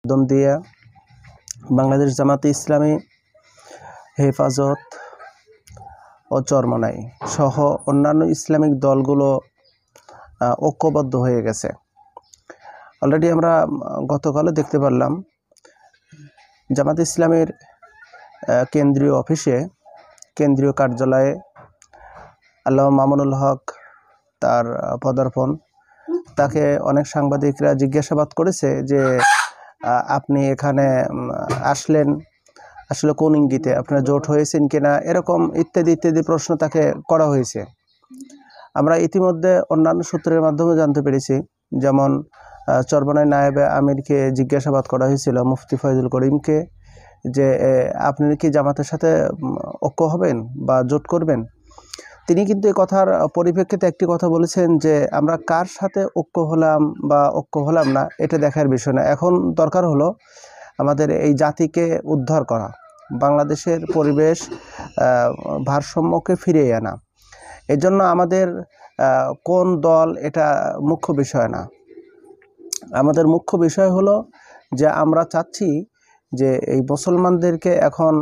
দম দিয়ে বাংলাদেশ জামাতে ইসলামী, হেফাজত ও চরমনাই সহ অন্যান্য ইসলামিক দলগুলো ঐক্যবদ্ধ হয়ে গেছে। অলরেডি আমরা গতকালও দেখতে পারলাম জামাত ইসলামের কেন্দ্রীয় অফিসে, কেন্দ্রীয় কার্যালয়ে আল্লামা মামুনুল হক তার পদার্পণ। তাকে অনেক সাংবাদিকরা জিজ্ঞাসাবাদ করেছে যে আপনি এখানে আসলেন আসলে কোন ইঙ্গিতে, আপনার জোট হয়েছেন কিনা, এরকম ইত্যাদি ইত্যাদি প্রশ্ন তাকে করা হয়েছে। আমরা ইতিমধ্যে অন্যান্য সূত্রের মাধ্যমে জানতে পেরেছি, যেমন চরমনাই নায়েবে আমিরকে জিজ্ঞাসাবাদ করা হয়েছিল, মুফতি ফয়জুল করিমকে, যে আপনি কি জামাতের সাথে ঐক্য হবেন বা জোট করবেন। তিনি কিন্তু এই কথার পরিপ্রেক্ষিতে একটি কথা বলেছেন যে আমরা কার সাথে ঐক্য হলাম বা ঐক্য হলাম না এটা দেখার বিষয় না, এখন দরকার হলো আমাদের এই জাতিকে উদ্ধার করা, বাংলাদেশের পরিবেশ ভারসাম্যকে ফিরিয়ে আনা। এজন্য আমাদের কোন দল এটা মুখ্য বিষয় না, আমাদের মুখ্য বিষয় হলো যে আমরা চাচ্ছি যে এই মুসলমানদেরকে এখন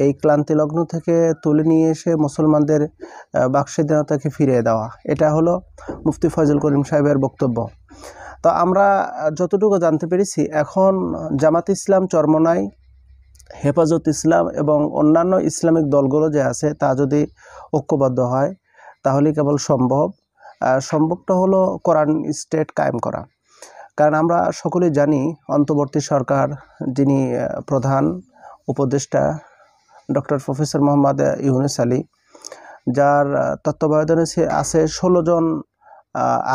এই ক্লান্তিলগ্ন থেকে তুলে নিয়ে এসে মুসলমানদের বাকস্বাধীনতাকে ফিরিয়ে দেওয়া। এটা হলো মুফতি ফয়জুল করিম সাহেবের বক্তব্য। তো আমরা যতটুকু জানতে পেরেছি, এখন জামাত ইসলাম, চরমনাই, হেফাজত ইসলাম এবং অন্যান্য ইসলামিক দলগুলো যে আছে তা যদি ঐক্যবদ্ধ হয় তাহলে কেবল সম্ভবটা হলো কোরআন স্টেট কায়েম করা। কারণ আমরা সকলেই জানি অন্তর্বর্তী সরকার যিনি প্রধান উপদেষ্টা ডক্টর প্রফেসর মোহাম্মদ ইউনুস আলী, যার তত্ত্বাবধানে আছে 16 জন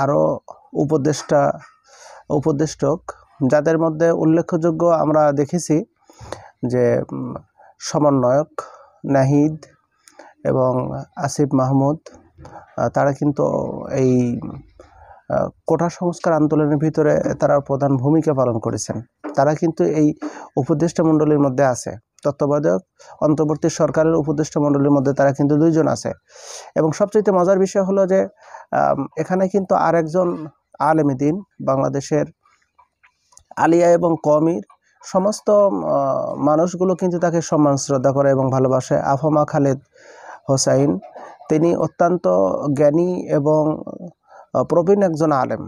আরও উপদেষ্টক, যাদের মধ্যে উল্লেখযোগ্য আমরা দেখেছি যে সমন্বয়ক নাহিদ এবং আসিফ মাহমুদ, তারা কিন্তু এই কোটা সংস্কার আন্দোলনের ভিতরে তারা প্রধান ভূমিকা পালন করেছেন। তারা কিন্তু এই উপদেষ্টা মণ্ডলীর মধ্যে আছে, তত্ত্বাবধায়ক অন্তর্বর্তী সরকারের উপদেষ্টা মণ্ডলীর মধ্যে তারা কিন্তু 2 জন আছে। এবং সবচেয়ে মজার বিষয় হলো যে এখানে কিন্তু আরেকজন আলেমে দ্বীন, বাংলাদেশের আলিয়া এবং কওমির সমস্ত মানুষগুলো কিন্তু তাকে সম্মান শ্রদ্ধা করে এবং ভালোবাসে। আফমা খালেদ হোসাইন, তিনি অত্যন্ত জ্ঞানী এবং প্রবীণ একজন আলেম,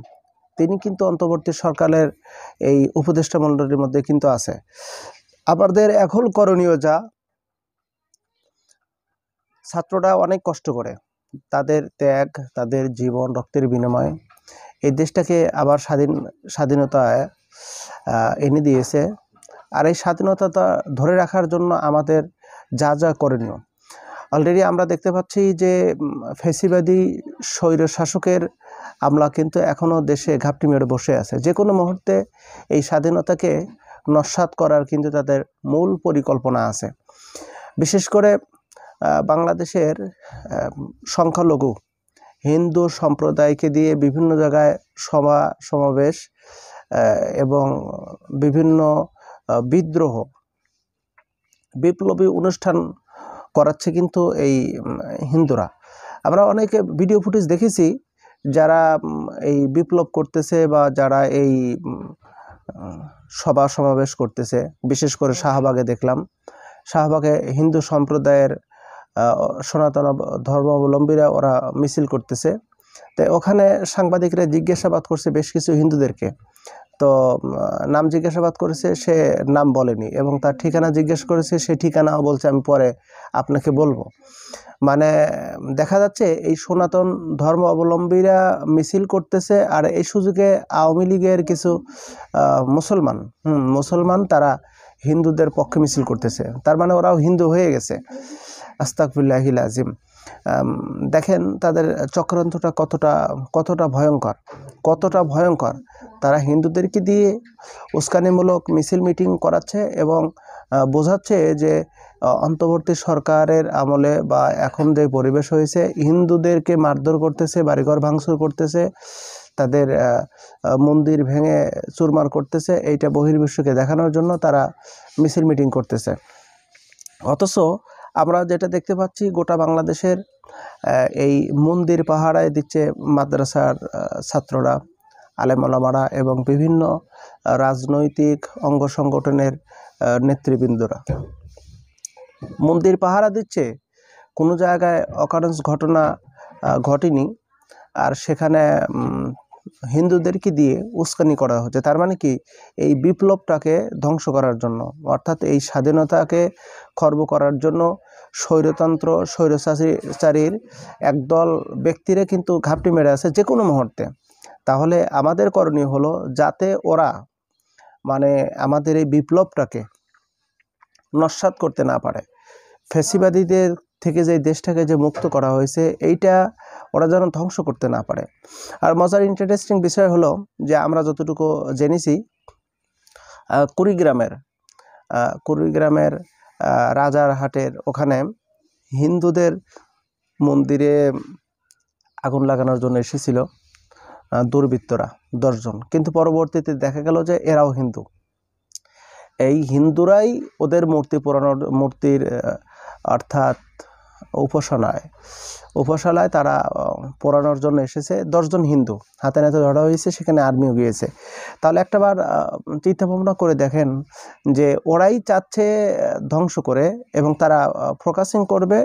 তিনি কিন্তু অন্তর্বর্তী সরকারের এই উপদেষ্টা মণ্ডলীর মধ্যে কিন্তু আছে। আমাদের এখন করণীয় যা, ছাত্ররা অনেক কষ্ট করে, তাদের ত্যাগ, তাদের জীবন, রক্তের বিনিময়ে এই দেশটাকে আবার স্বাধীনতায় এনে দিয়েছে। আর এই স্বাধীনতা ধরে রাখার জন্য আমাদের যা যা করণীয়, অলরেডি আমরা দেখতে পাচ্ছি যে ফ্যাসিবাদী স্বৈর শাসকের আমলা কিন্তু এখনও দেশে ঘাপটি মেরে বসে আছে। যে কোনো মুহূর্তে এই স্বাধীনতাকে নস্যাৎ করার কিন্তু তাদের মূল পরিকল্পনা আছে। বিশেষ করে বাংলাদেশের সংখ্যালঘু হিন্দু সম্প্রদায়কে দিয়ে বিভিন্ন জায়গায় সমাবেশ এবং বিভিন্ন বিপ্লবী অনুষ্ঠান করাচ্ছে কিন্তু এই হিন্দুরা। আমরা অনেক ভিডিও ফুটেজ দেখেছি যারা এই বিপ্লব করতেছে বা যারা এই সমাবেশ করতেছে, বিশেষ করে শাহবাগে দেখলাম, শাহবাগে হিন্দু সম্প্রদায়ের সনাতন ধর্মাবলম্বীরা ওরা মিছিল করতেছে। তো ওখানে সাংবাদিকরা জিজ্ঞাসাবাদ করছে বেশ কিছু হিন্দুদেরকে, তো নাম জিজ্ঞাসাবাদ করেছে, সে নাম বলেনি এবং তার ঠিকানা জিজ্ঞেস করেছে, সে ঠিকানাও বলছে আমি পরে আপনাকে বলবো। মানে দেখা যাচ্ছে এই সনাতন ধর্ম অবলম্বীরা মিছিল করতেছে, আর এই সুযোগে আওয়ামী লীগের কিছু মুসলমান তারা হিন্দুদের পক্ষে মিছিল করতেছে। তার মানে ওরাও হিন্দু হয়ে গেছে। আস্তাগফিরুল্লাহিল আযীম। দেখেন তাদের চক্রান্তটা কতটা ভয়ঙ্কর। তারা হিন্দুদেরকে দিয়ে উস্কানিমূলক মিছিল মিটিং করাচ্ছে এবং বোঝাচ্ছে যে অন্তর্বর্তী সরকারের আমলে বা এখন যে পরিবেশ হয়েছে, হিন্দুদেরকে মারধর করতেছে, বাড়িঘর ভাঙচুর করতেছে, তাদের মন্দির ভেঙে চুরমার করতেছে। এইটা বহির্বিশ্বকে দেখানোর জন্য তারা মিছিল মিটিং করতেছে। অথচ আমরা যেটা দেখতে পাচ্ছি, গোটা বাংলাদেশের এই মন্দির পাহারায় দিচ্ছে মাদ্রাসার ছাত্ররা, আলেম ওলামারা এবং বিভিন্ন রাজনৈতিক অঙ্গ সংগঠনের নেতৃবৃন্দরা। মন্দির পাহারা দিচ্ছে, কোনো জায়গায় অকারেন্স ঘটনা ঘটেনি, আর সেখানে হিন্দুদেরকে দিয়ে উস্কানি করা হচ্ছে। তার মানে কি, এই বিপ্লবটাকে ধ্বংস করার জন্য, অর্থাৎ এই স্বাধীনতাকে খর্ব করার জন্য স্বৈরতন্ত্র স্বৈরচারীর একদল ব্যক্তিরা কিন্তু ঘাপটি মেরে আছে যে কোনো মুহূর্তে। তাহলে আমাদের করণীয় হলো যাতে ওরা মানে আমাদের এই বিপ্লবটাকে নস্যাৎ করতে না পারে। ফ্যাসিবাদীদের থেকে যে দেশটাকে যে মুক্ত করা হয়েছে, এইটা ওরা যেন ধ্বংস করতে না পারে। আর মজার ইন্টারেস্টিং বিষয় হলো যে আমরা যতটুকু জেনেছি, কুড়িগ্রামের রাজারহাটের ওখানে হিন্দুদের মন্দিরে আগুন লাগানোর জন্য এসেছিল দুর্বৃত্তরা 10 জন, কিন্তু পরবর্তীতে দেখা গেল যে এরাও হিন্দু। এই হিন্দুরাই ওদের মূর্তির অর্থাৎ উপাসনায় তারা পোড়ানোর জন্য এসেছে। 10 জন হিন্দু হাতে নাতে ধরা হয়েছে, সেখানে আর্মিও গিয়েছে। তাহলে একটাবার চিন্তা ভাবনা করে দেখেন যে ওরাই চাচ্ছে ধ্বংস করে, এবং তারা ফোকাসিং করবে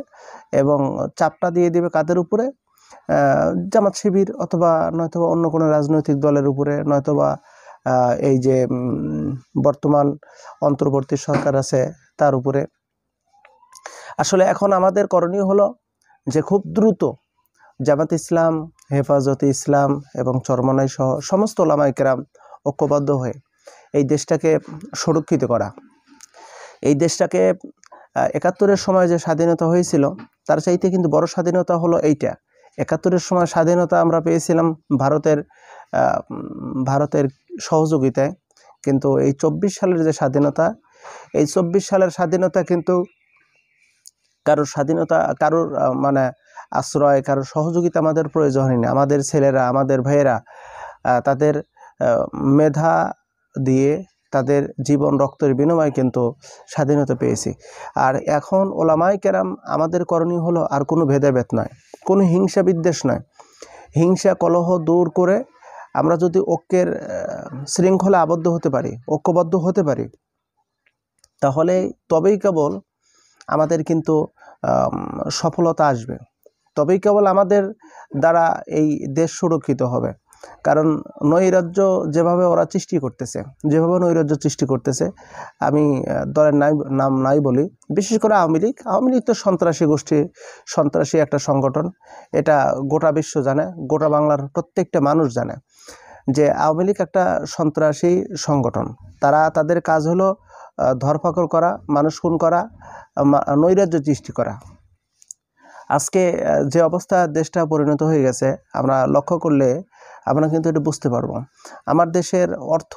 এবং চাপটা দিয়ে দেবে কাদের উপরে? জামাত শিবির অথবা নয়তোবা অন্য কোনো রাজনৈতিক দলের উপরে, নয়তোবা এই যে বর্তমান অন্তর্বর্তী সরকার আছে তার উপরে। আসলে এখন আমাদের করণীয় হলো যে খুব দ্রুত জামাত ইসলাম, হেফাজতে ইসলাম এবং চরমনাই সহ সমস্ত ওলামায়ে কেরাম ঐক্যবদ্ধ হয়ে এই দেশটাকে সুরক্ষিত করা। এই দেশটাকে ৭১-এর সময় যে স্বাধীনতা হয়েছিল, তার চাইতে কিন্তু বড় স্বাধীনতা হলো এইটা। ৭১-এর সময় স্বাধীনতা আমরা পেয়েছিলাম ভারতের সহযোগিতায়, কিন্তু এই ২৪ সালের যে স্বাধীনতা, এই ২৪ সালের স্বাধীনতা কিন্তু কারোর মানে আশ্রয়, কারোর সহযোগিতা আমাদের প্রয়োজন হয়নি। আমাদের ছেলেরা, আমাদের ভাইয়েরা তাদের মেধা দিয়ে, তাদের জীবন রক্তের বিনিময়ে কিন্তু স্বাধীনতা পেয়েছি। আর এখন ওলামায়ে কেরাম আমাদের করণীয় হলো আর কোনো ভেদাভেদ নয়, কোনো হিংসা বিদ্বেষ নয়, হিংসা কলহ দূর করে আমরা যদি ঐক্যের শৃঙ্খলা আবদ্ধ হতে পারি, ঐক্যবদ্ধ হতে পারি, তাহলে তবেই কেবল আমাদের কিন্তু সফলতা আসবে, তবেই কেবল আমাদের দ্বারা এই দেশ সুরক্ষিত হবে। কারণ নৈরাজ্য যেভাবে ওরা সৃষ্টি করতেছে, আমি দলের নাম নাই বলি, বিশেষ করে আওয়ামী লীগ তো সন্ত্রাসী একটা সংগঠন। এটা গোটা বিশ্ব জানে, গোটা বাংলার প্রত্যেকটা মানুষ জানে যে আওয়ামী লীগ একটা সন্ত্রাসী সংগঠন। তাদের কাজ হলো ধরপাকড় করা, মানুষ খুন করা, নৈরাজ্য সৃষ্টি করা। আজকে যে অবস্থা দেশটা পরিণত হয়ে গেছে, আমরা লক্ষ্য করলে আমরা কিন্তু এটা বুঝতে পারবো আমার দেশের অর্থ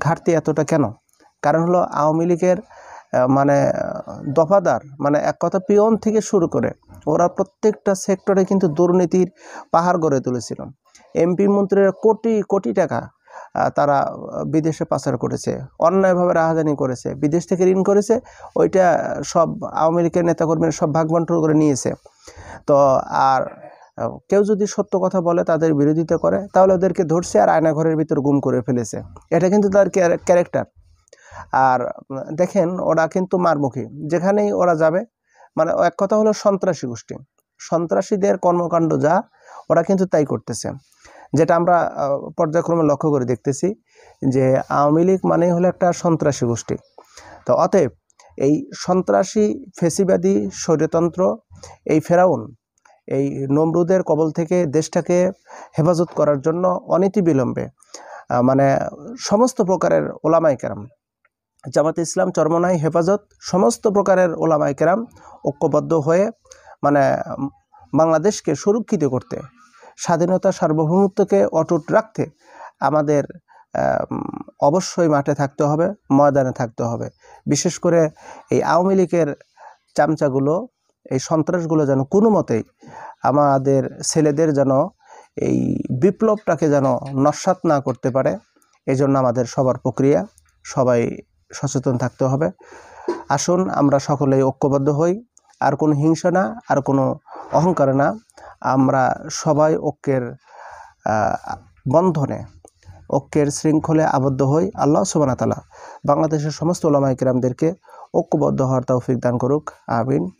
ঘাটতি এতটা কেন। কারণ হলো আওয়ামী লীগের মানে দফাদার, মানে এক কথা পিয়ন থেকে শুরু করে ওরা প্রত্যেকটা সেক্টরে কিন্তু দুর্নীতির পাহাড় গড়ে তুলেছিল। এমপি মন্ত্রীরা কোটি কোটি টাকা তারা বিদেশে পাচার করেছে, অন্যায়ভাবে রাহাজানি করেছে, বিদেশ থেকে ঋণ করেছে, ওইটা সব আওয়ামী লীগের নেতাকর্মীরা সব ভাগ বন্টন করে নিয়েছে। তো আর কেউ যদি সত্য কথা বলে, তাদের বিরোধিতা করে, তাহলে ওদেরকে ধরছে আর আয়নাঘরের ভিতর গুম করে ফেলেছে। এটা কিন্তু তার ক্যারেক্টার। আর দেখেন ওরা কিন্তু মারমুখী, যেখানেই ওরা যাবে, মানে এক কথা হলো সন্ত্রাসী গোষ্ঠী, সন্ত্রাসীদের কর্মকাণ্ড যা, ওরা কিন্তু তাই করতেছে। যেটা আমরা পর্যায়ক্রমে লক্ষ্য করে দেখতেছি যে আওয়ামী লীগ মানেই হলো একটা সন্ত্রাসী গোষ্ঠী। তো অতএব এই সন্ত্রাসী ফ্যাসিবাদী স্বৈরতন্ত্র, এই ফেরাউন, এই নমরুদের কবল থেকে দেশটাকে হেফাজত করার জন্য অনতিবিলম্বে মানে সমস্ত প্রকারের ওলামায়ে কেরাম, জামাত ইসলাম, চরমনাই, হেফাজত, সমস্ত প্রকারের ওলামায়ে কেরাম ঐক্যবদ্ধ হয়ে মানে বাংলাদেশকে সুরক্ষিত করতে, স্বাধীনতা সার্বভৌমত্বকে অটুট রাখতে আমাদের অবশ্যই মাঠে থাকতে হবে, ময়দানে থাকতে হবে। বিশেষ করে এই আওয়ামী লীগের চামচাগুলো, এই সন্ত্রাসগুলো যেন কোনো মতেই আমাদের ছেলেদের যেন এই বিপ্লবটাকে যেন নস্যাৎ না করতে পারে। এই জন্য আমাদের সবার প্রক্রিয়া, সবাই সচেতন থাকতে হবে। আসুন আমরা সকলেই ঐক্যবদ্ধ হই, আর কোনো হিংসা না, আর কোনো অহংকার না, আমরা সবাই ঐক্যের বন্ধনে ঐক্যের শৃঙ্খলে আবদ্ধ হই। আল্লাহ সুবহানাহু ওয়া তাআলা বাংলাদেশের সমস্ত উলামায়ে কেরামদেরকে ঐক্যবদ্ধ হওয়ার তৌফিক দান করুক। আমিন।